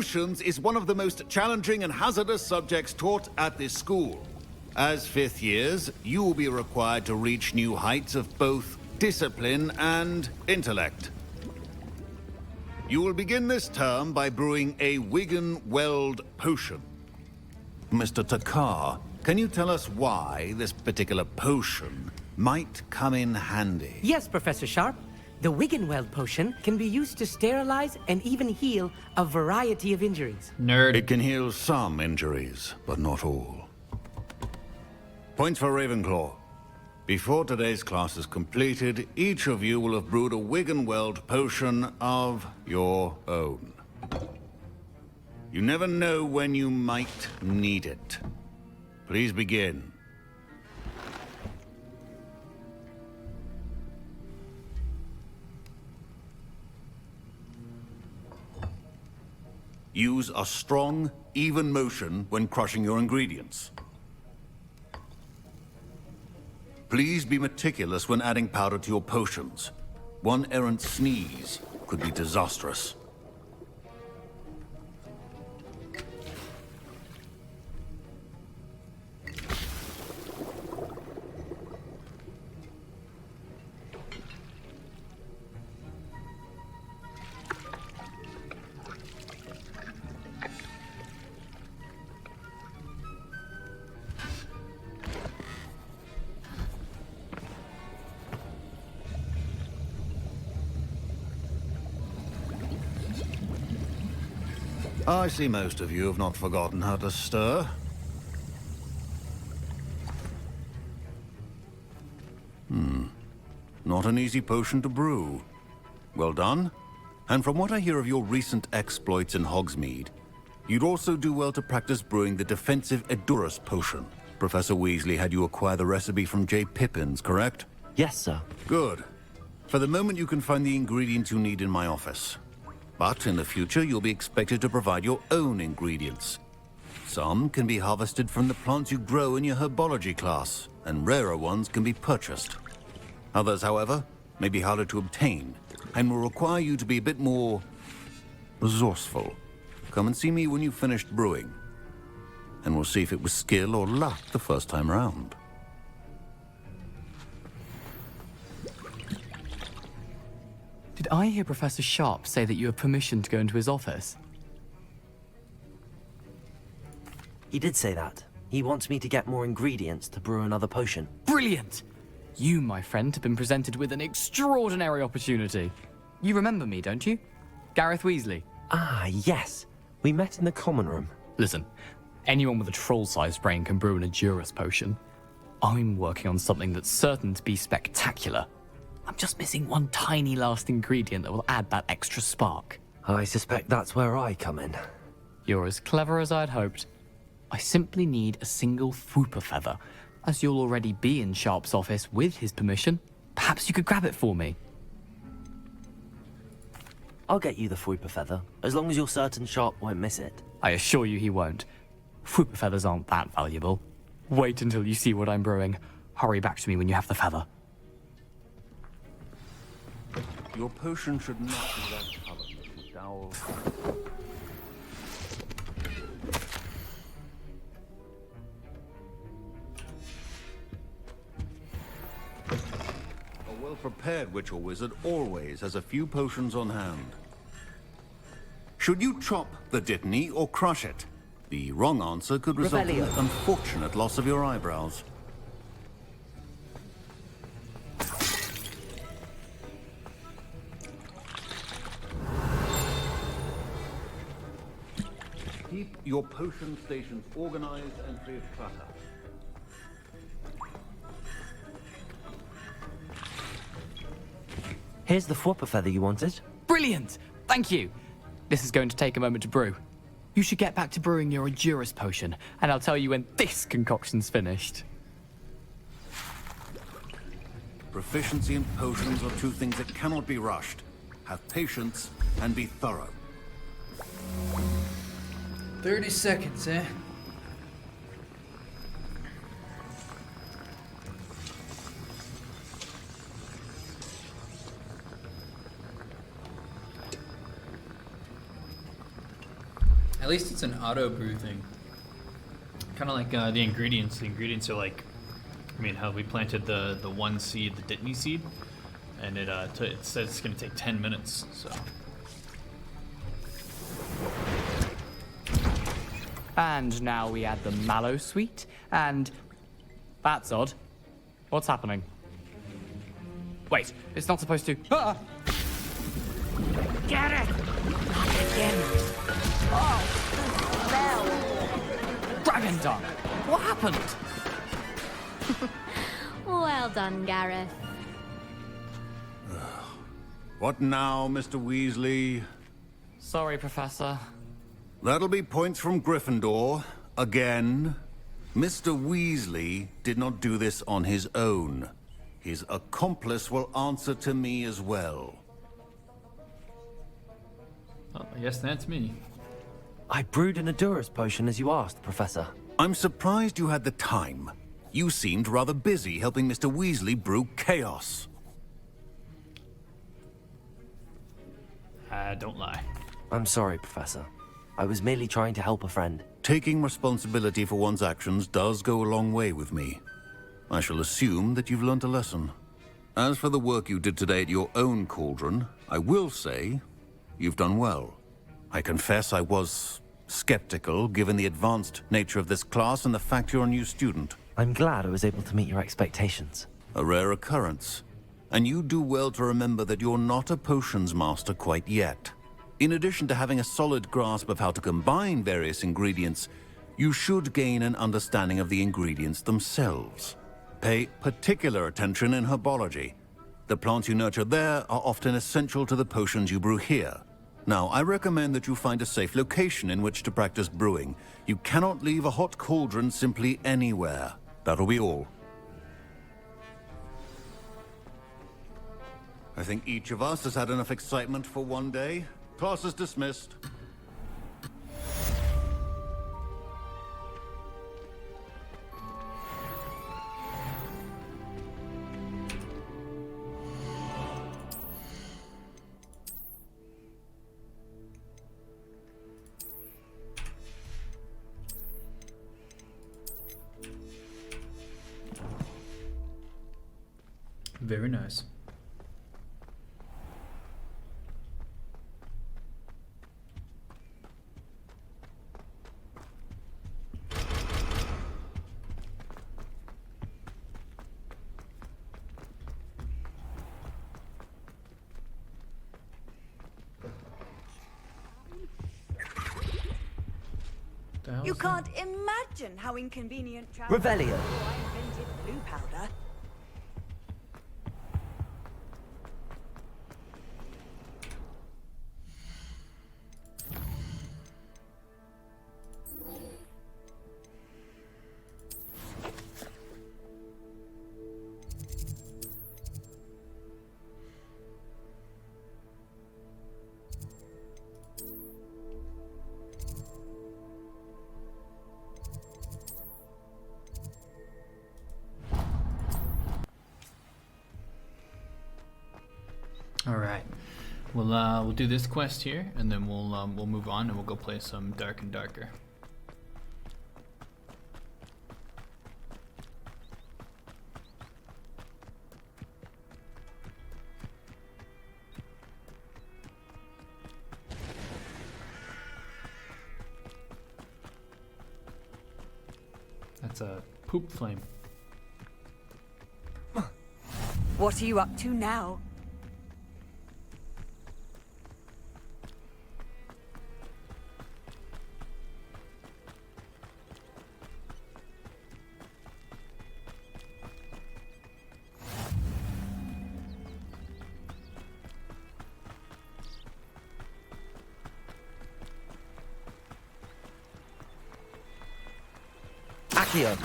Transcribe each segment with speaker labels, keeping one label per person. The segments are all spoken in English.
Speaker 1: potions is one of the most challenging and hazardous subjects taught at this school. As fifth years, you will be required to reach new heights of both discipline and intellect. You will begin this term by brewing a Wiggenweld potion. Mr. Takar, can you tell us why this particular potion might come in handy?
Speaker 2: Yes, Professor Sharp. The Wiggenweld potion can be used to sterilize and even heal a variety of injuries.
Speaker 3: Nerd.
Speaker 1: It can heal some injuries, but not all. Points for Ravenclaw. Before today's class is completed, each of you will have brewed a Wiggenweld potion of your own. You never know when you might need it. Please begin. Use a strong, even motion when crushing your ingredients. Please be meticulous when adding powder to your potions. One errant sneeze could be disastrous. I see most of you have not forgotten how to stir. Not an easy potion to brew. Well done. And from what I hear of your recent exploits in Hogsmeade, you'd also do well to practice brewing the defensive Edurus potion. Professor Weasley had you acquire the recipe from J. Pippins, correct?
Speaker 4: Yes, sir.
Speaker 1: Good. For the moment, you can find the ingredients you need in my office. But in the future, you'll be expected to provide your own ingredients. Some can be harvested from the plants you grow in your herbology class, and rarer ones can be purchased. Others, however, may be harder to obtain, and will require you to be a bit more resourceful. Come and see me when you've finished brewing, and we'll see if it was skill or luck the first time round.
Speaker 5: Did I hear Professor Sharp say that you have permission to go into his office?
Speaker 4: He did say that. He wants me to get more ingredients to brew another potion.
Speaker 5: Brilliant! You, my friend, have been presented with an extraordinary opportunity. You remember me, don't you? Gareth Weasley.
Speaker 4: Ah, yes. We met in the common room.
Speaker 5: Listen, anyone with a troll-sized brain can brew an Edurus potion. I'm working on something that's certain to be spectacular. I'm just missing one tiny last ingredient that will add that extra spark.
Speaker 4: I suspect that's where I come in.
Speaker 5: You're as clever as I'd hoped. I simply need a single Fwooper feather. As you'll already be in Sharp's office with his permission, perhaps you could grab it for me.
Speaker 4: I'll get you the Fwooper feather, as long as you're certain Sharp won't miss it.
Speaker 5: I assure you he won't. Fwooper feathers aren't that valuable. Wait until you see what I'm brewing. Hurry back to me when you have the feather.
Speaker 1: Your potion should not be that color, Mr. Dowell. A well-prepared witch or wizard always has a few potions on hand. Should you chop the Dittany or crush it? The wrong answer could result in the unfortunate loss of your eyebrows. Keep your potion stations organized and free of clutter.
Speaker 4: Here's the Fwooper feather you wanted.
Speaker 5: Brilliant! Thank you! This is going to take a moment to brew. You should get back to brewing your Edurus potion, and I'll tell you when this concoction's finished.
Speaker 1: Proficiency in potions are two things that cannot be rushed. Have patience and be thorough.
Speaker 3: 30 seconds, eh? At least it's an auto brew thing.
Speaker 6: Kind of like the ingredients. The ingredients are like, I mean, how we planted the one seed, the Dittany seed, and it says it's going to take 10 minutes. So.
Speaker 5: And now we add the mallow sweet, and that's odd. What's happening? Wait, it's not supposed to. Ah!
Speaker 2: Get it! Not again.
Speaker 5: Dragon Dung! What happened?
Speaker 7: Well done, Gareth.
Speaker 1: What now, Mr. Weasley?
Speaker 5: Sorry, Professor.
Speaker 1: That'll be points from Gryffindor. Again. Mr. Weasley did not do this on his own. His accomplice will answer to me as well.
Speaker 6: Oh, I guess that's me.
Speaker 4: I brewed an Adurus potion as you asked, Professor.
Speaker 1: I'm surprised you had the time. You seemed rather busy helping Mr. Weasley brew chaos.
Speaker 6: Don't lie.
Speaker 4: I'm sorry, Professor. I was merely trying to help a friend.
Speaker 1: Taking responsibility for one's actions does go a long way with me. I shall assume that you've learnt a lesson. As for the work you did today at your own cauldron, I will say you've done well. I confess I was skeptical, given the advanced nature of this class and the fact you're a new student.
Speaker 4: I'm glad I was able to meet your expectations.
Speaker 1: A rare occurrence. And you do well to remember that you're not a potions master quite yet. In addition to having a solid grasp of how to combine various ingredients, you should gain an understanding of the ingredients themselves. Pay particular attention in herbology. The plants you nurture there are often essential to the potions you brew here. Now, I recommend that you find a safe location in which to practice brewing. You cannot leave a hot cauldron simply anywhere. That'll be all. I think each of us has had enough excitement for one day. Class is dismissed.
Speaker 3: Very nice.
Speaker 8: You can't imagine how inconvenient travel.
Speaker 4: Revelio.
Speaker 8: I invented blue powder.
Speaker 6: All right. We'll do this quest here, and then we'll move on, and we'll go play some Dark and Darker. That's a poop flame.
Speaker 8: What are you up to now?
Speaker 4: Accio.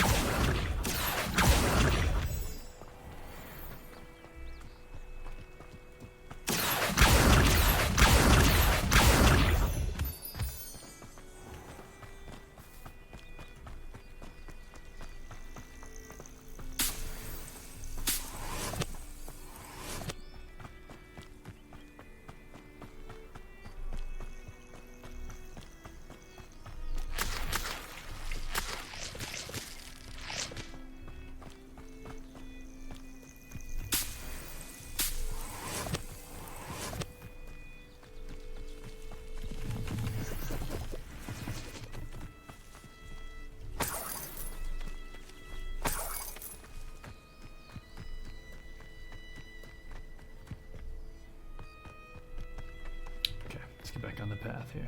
Speaker 6: path here.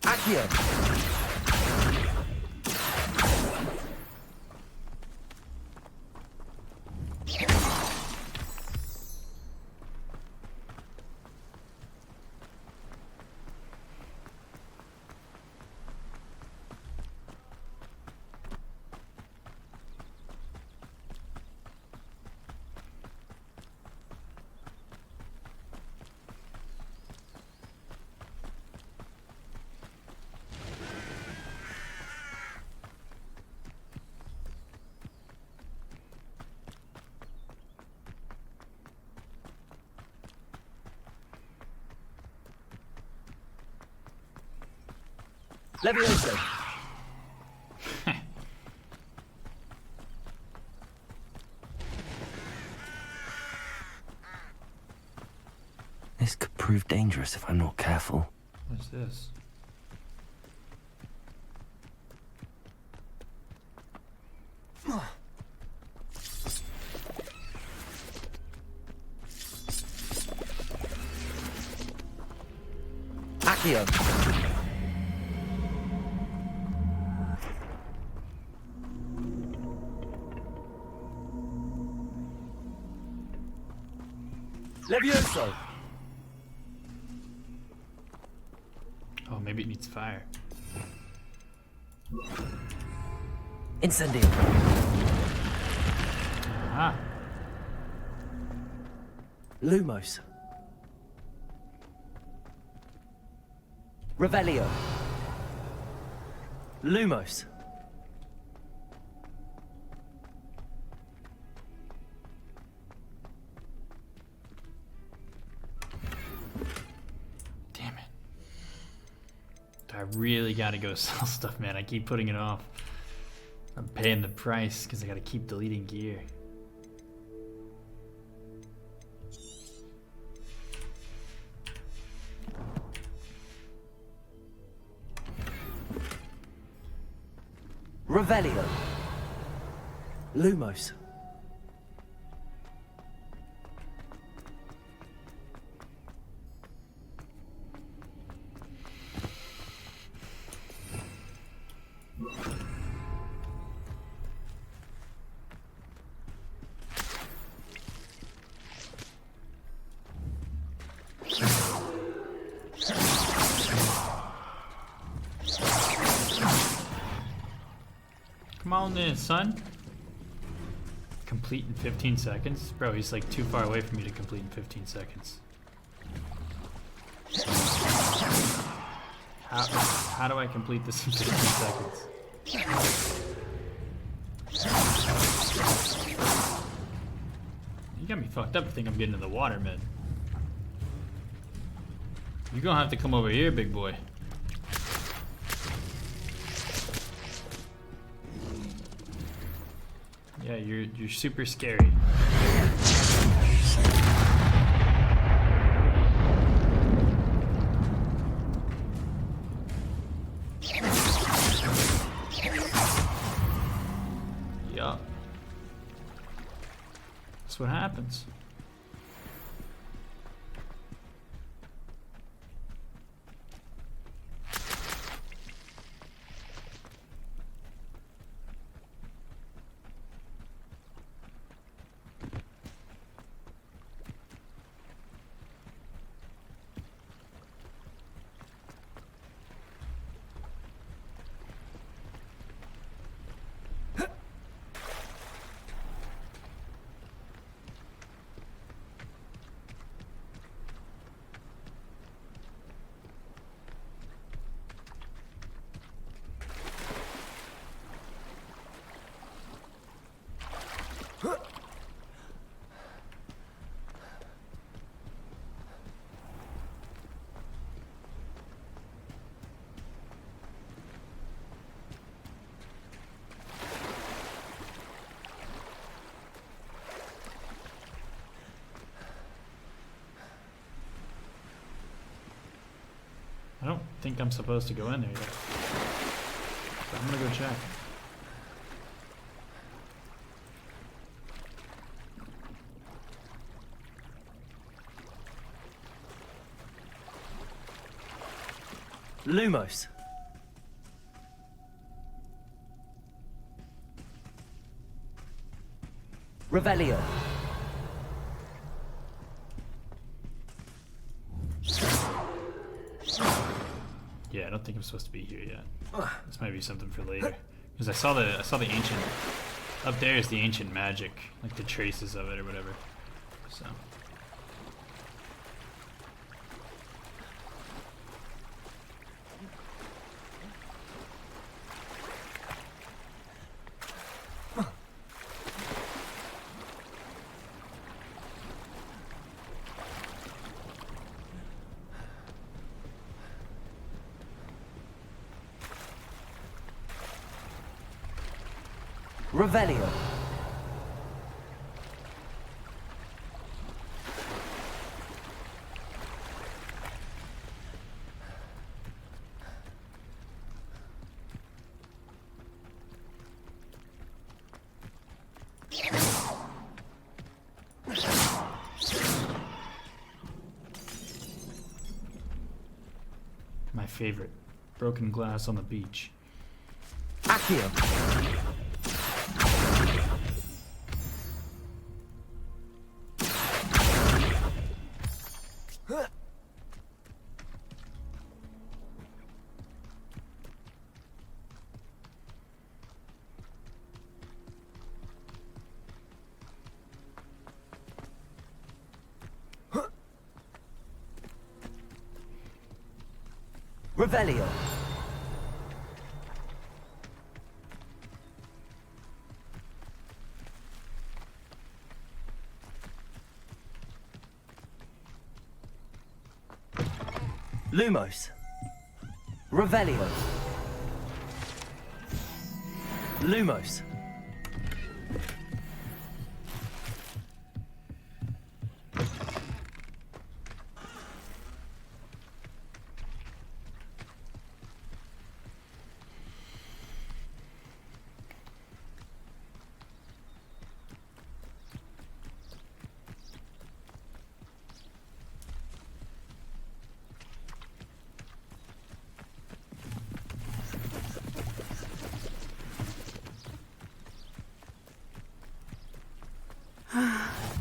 Speaker 4: Accio! Levioso! This could prove dangerous if I'm not careful.
Speaker 6: What's this?
Speaker 4: Accio! Levioso!
Speaker 6: Oh, maybe it needs fire.
Speaker 4: Incendio!
Speaker 6: Ah,
Speaker 4: Lumos! Revelio! Lumos!
Speaker 6: damn it. I really gotta go sell stuff, man. I keep putting it off. I'm paying the price because I gotta keep deleting gear.
Speaker 4: Revelio! Lumos!
Speaker 6: Come on then, son. Complete in 15 seconds? Bro, he's like too far away for me to complete in 15 seconds. How do I complete this in 15 seconds? You got me fucked up. I think I'm getting in the water, man. You're gonna have to come over here, big boy. Yeah, you're super scary. Yup. That's what happens. think I'm supposed to go in there yet. So I'm gonna go check.
Speaker 4: Lumos. Revelio.
Speaker 6: Yeah, I don't think I'm supposed to be here yet. This might be something for later. Because I saw the ancient up there is the ancient magic, like the traces of it or whatever. So
Speaker 4: Revelio.
Speaker 6: my favorite, broken glass on the beach.
Speaker 4: Accio. Revelio. Lumos. Revelio. Lumos.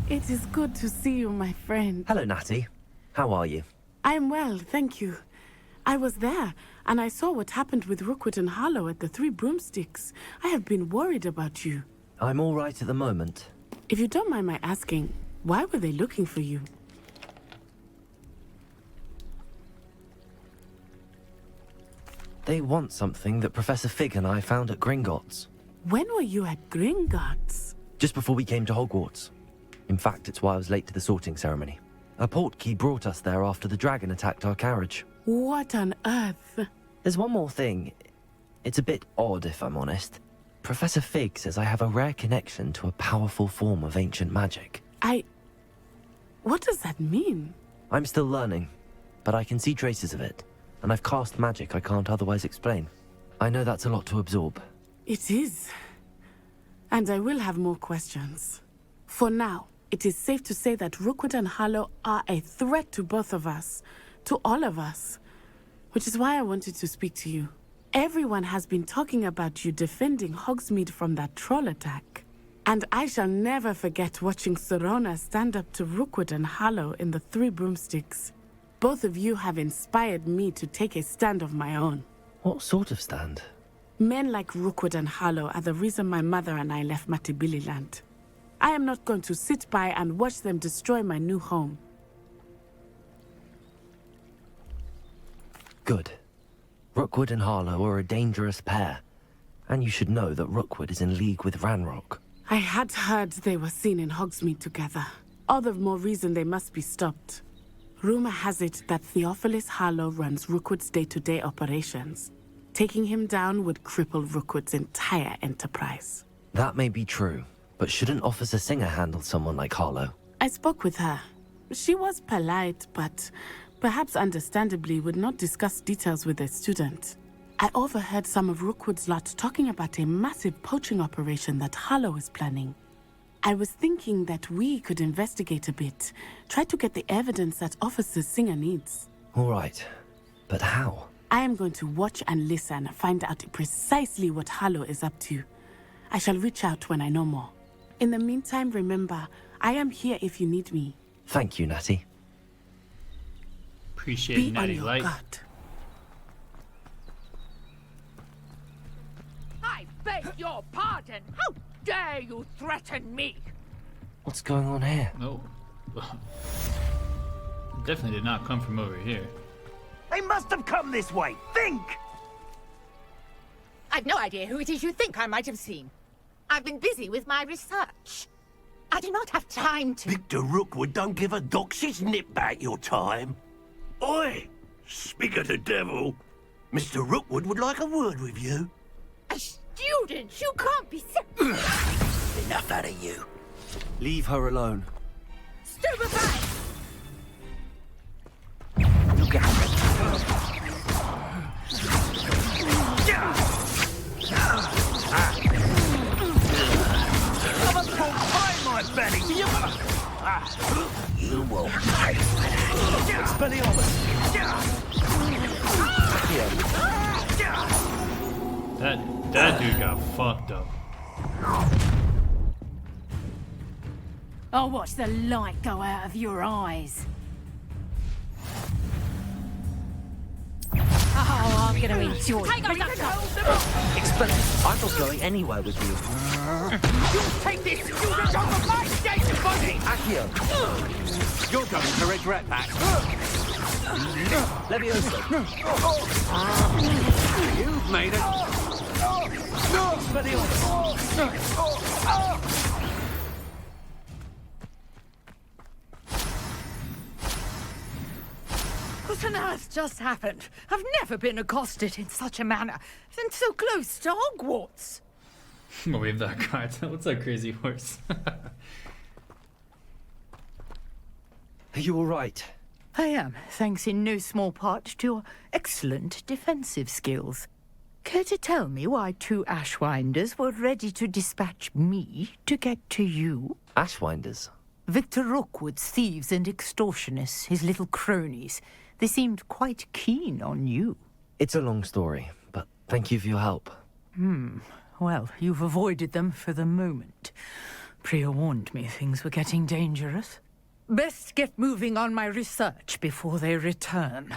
Speaker 9: It is good to see you, my friend.
Speaker 4: Hello, Natty. How are you?
Speaker 9: I'm well, thank you. I was there, and I saw what happened with Rookwood and Harlow at the Three Broomsticks. I have been worried about you.
Speaker 4: I'm all right at the moment.
Speaker 9: If you don't mind my asking, why were they looking for you?
Speaker 4: They want something that Professor Fig and I found at Gringotts.
Speaker 9: When were you at Gringotts?
Speaker 4: Just before we came to Hogwarts. In fact, it's why I was late to the sorting ceremony. A portkey brought us there after the dragon attacked our carriage.
Speaker 9: What on earth?
Speaker 4: There's one more thing. It's a bit odd, if I'm honest. Professor Fig says I have a rare connection to a powerful form of ancient magic.
Speaker 9: What does that mean?
Speaker 4: I'm still learning, but I can see traces of it, and I've cast magic I can't otherwise explain. I know that's a lot to absorb.
Speaker 9: It is. And I will have more questions. For now, it is safe to say that Rookwood and Harlow are a threat to both of us, to all of us, which is why I wanted to speak to you. Everyone has been talking about you defending Hogsmeade from that troll attack. And I shall never forget watching Serona stand up to Rookwood and Harlow in the Three Broomsticks. Both of you have inspired me to take a stand of my own.
Speaker 4: What sort of stand?
Speaker 9: Men like Rookwood and Harlow are the reason my mother and I left Matabeleland. I am not going to sit by and watch them destroy my new home.
Speaker 4: Good. Rookwood and Harlow are a dangerous pair, and you should know that Rookwood is in league with Ranrock.
Speaker 9: I had heard they were seen in Hogsmeade together. All the more reason they must be stopped. Rumor has it that Theophilus Harlow runs Rookwood's day-to-day operations. Taking him down would cripple Rookwood's entire enterprise.
Speaker 4: That may be true, but shouldn't Officer Singer handle someone like Harlow?
Speaker 9: I spoke with her. She was polite, but perhaps understandably, would not discuss details with a student. I overheard some of Rookwood's lot talking about a massive poaching operation that Harlow is planning. I was thinking that we could investigate a bit, try to get the evidence that Officer Singer needs.
Speaker 4: All right, but how?
Speaker 9: I am going to watch and listen, find out precisely what Harlow is up to. I shall reach out when I know more. In the meantime, remember, I am here if you need me.
Speaker 4: Thank you, Natty.
Speaker 6: Appreciate
Speaker 9: Be on
Speaker 6: Natty
Speaker 9: your
Speaker 6: Light.
Speaker 9: guard.
Speaker 10: I beg your pardon. How dare you threaten me?
Speaker 4: What's going on here?
Speaker 6: No. Definitely did not come from over here.
Speaker 11: They must have come this way. Think!
Speaker 10: I've no idea who it is you think I might have seen. I've been busy with my research. I do not have time to...
Speaker 11: Victor Rookwood don't give a doxy's nip back your time. Oi! Speak of the devil. Mr. Rookwood would like a word with you.
Speaker 10: A student? You can't be so...
Speaker 11: Enough out of you. Leave her alone.
Speaker 10: Stupefy!
Speaker 11: Look out. I must call time my belly. You will pay for that. Expelliarmus.
Speaker 6: That dude got fucked up.
Speaker 10: I'll watch the light go out of your eyes. Oh, I'm gonna enjoy it.
Speaker 4: I'm not going anywhere with you.
Speaker 10: You take this student off of my station, buddy!
Speaker 4: Accio!
Speaker 11: You're going to regret that.
Speaker 4: Leviosa!
Speaker 11: You've made it.
Speaker 10: What on earth just happened? I've never been accosted in such a manner, and so close to Hogwarts.
Speaker 6: Wave that card. What's that crazy horse?
Speaker 4: Are you all right?
Speaker 10: I am, thanks in no small part to your excellent defensive skills. Care to tell me why 2 Ashwinders were ready to dispatch me to get to you?
Speaker 4: Ashwinders?
Speaker 10: Victor Rookwood's thieves and extortionists, his little cronies. They seemed quite keen on you.
Speaker 4: It's a long story, but thank you for your help.
Speaker 10: Well, you've avoided them for the moment. Priya warned me things were getting dangerous. Best get moving on my research before they return.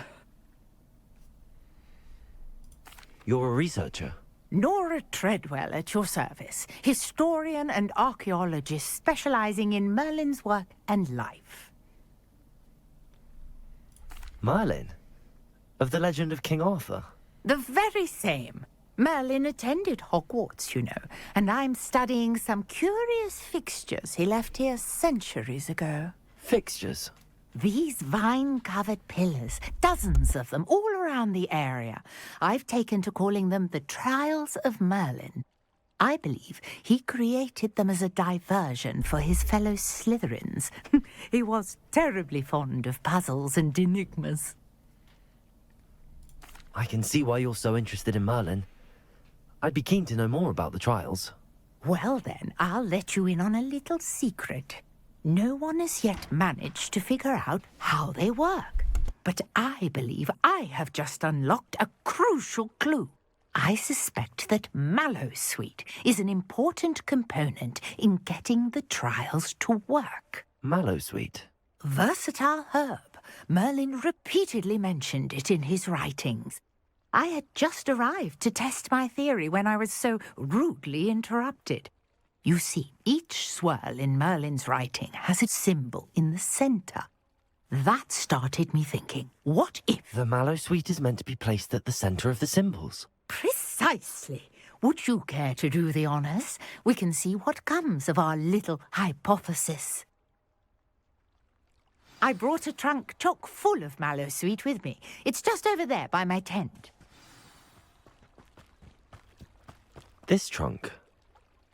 Speaker 4: You're a researcher?
Speaker 10: Nora Treadwell at your service, historian and archaeologist specializing in Merlin's work and life.
Speaker 4: Merlin? Of the legend of King Arthur?
Speaker 10: The very same. Merlin attended Hogwarts, you know, and I'm studying some curious fixtures he left here centuries ago.
Speaker 4: Fixtures?
Speaker 10: These vine-covered pillars, dozens of them, all around the area. I've taken to calling them the Trials of Merlin. I believe he created them as a diversion for his fellow Slytherins. He was terribly fond of puzzles and enigmas.
Speaker 4: I can see why you're so interested in Merlin. I'd be keen to know more about the trials.
Speaker 10: Well then, I'll let you in on a little secret. No one has yet managed to figure out how they work. But I believe I have just unlocked a crucial clue. I suspect that Mallowsweet is an important component in getting the trials to work.
Speaker 4: Mallowsweet?
Speaker 10: Versatile herb. Merlin repeatedly mentioned it in his writings. I had just arrived to test my theory when I was so rudely interrupted. You see, each swirl in Merlin's writing has a symbol in the center. That started me thinking, what if...
Speaker 4: The Mallowsweet is meant to be placed at the center of the symbols.
Speaker 10: Precisely. Would you care to do the honors? We can see what comes of our little hypothesis. I brought a trunk chock full of Mallowsweet with me. It's just over there by my tent.
Speaker 4: This trunk?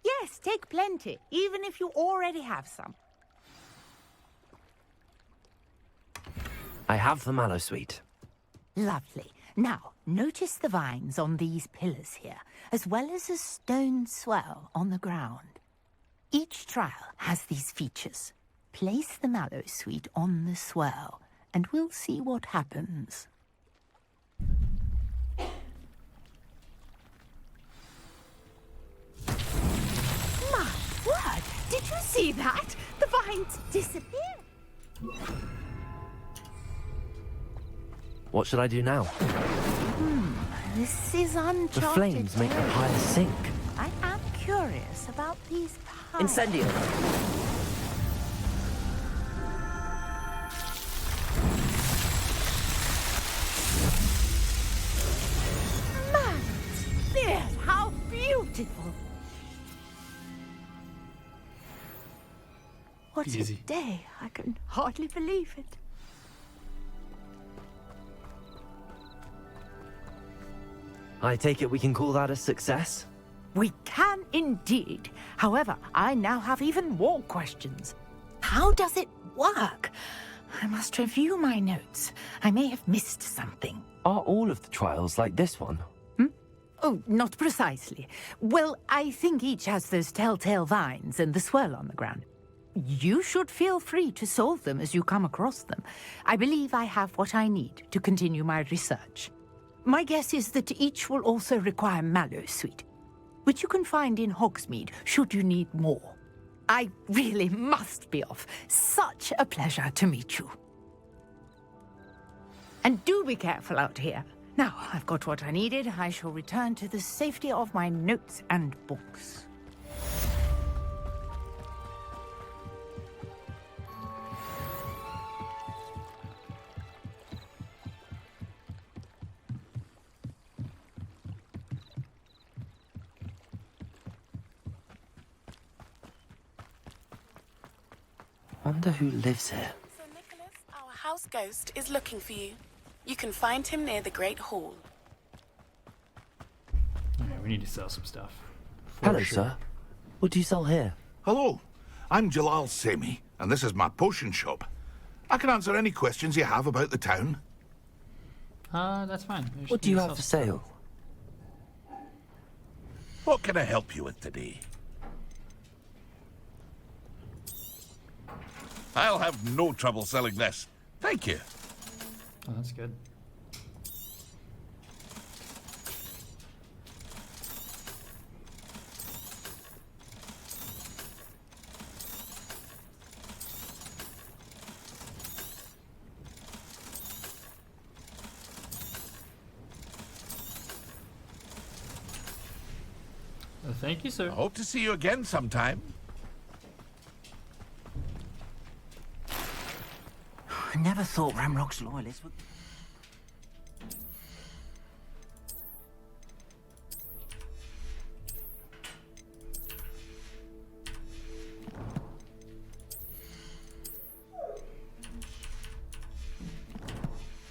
Speaker 10: Yes, take plenty, even if you already have some.
Speaker 4: I have the mallow sweet.
Speaker 10: Lovely. Now, notice the vines on these pillars here, as well as a stone swell on the ground. Each trial has these features. Place the mallow sweet on the swell, and we'll see what happens. My word! Did you see that? The vines disappeared.
Speaker 4: What should I do now?
Speaker 10: This is uncharted.
Speaker 4: The flames make the pile sink.
Speaker 10: I am curious about these piles.
Speaker 4: Incendio!
Speaker 10: Man, there's how beautiful. What
Speaker 6: Easy.
Speaker 10: a day. I can hardly believe it.
Speaker 4: I take it we can call that a success?
Speaker 10: We can indeed. However, I now have even more questions. How does it work? I must review my notes. I may have missed something.
Speaker 4: Are all of the trials like this one?
Speaker 10: Oh, not precisely. Well, I think each has those telltale vines and the swirl on the ground. You should feel free to solve them as you come across them. I believe I have what I need to continue my research. My guess is that each will also require mallow sweet, which you can find in Hogsmeade should you need more. I really must be off. Such a pleasure to meet you. And do be careful out here. Now, I've got what I needed. I shall return to the safety of my notes and books.
Speaker 4: Wonder who lives here.
Speaker 9: Sir Nicholas, our house ghost, is looking for you. You can find him near the Great Hall.
Speaker 6: Yeah, we need to sell some stuff. For
Speaker 4: Hello,
Speaker 6: sure.
Speaker 4: sir. What do you sell here?
Speaker 12: Hello, I'm Jalal Semi, and this is my potion shop. I can answer any questions you have about the town.
Speaker 6: That's fine. We just
Speaker 4: What do
Speaker 6: need
Speaker 4: you
Speaker 6: to
Speaker 4: have
Speaker 6: sell
Speaker 4: for
Speaker 6: some
Speaker 4: sale?
Speaker 12: What can I help you with today? I'll have no trouble selling this. Thank you.
Speaker 6: stuff. Oh, that's good. Thank you, sir.
Speaker 12: I hope to see you again sometime.
Speaker 11: I never thought Ramrock's loyalists would...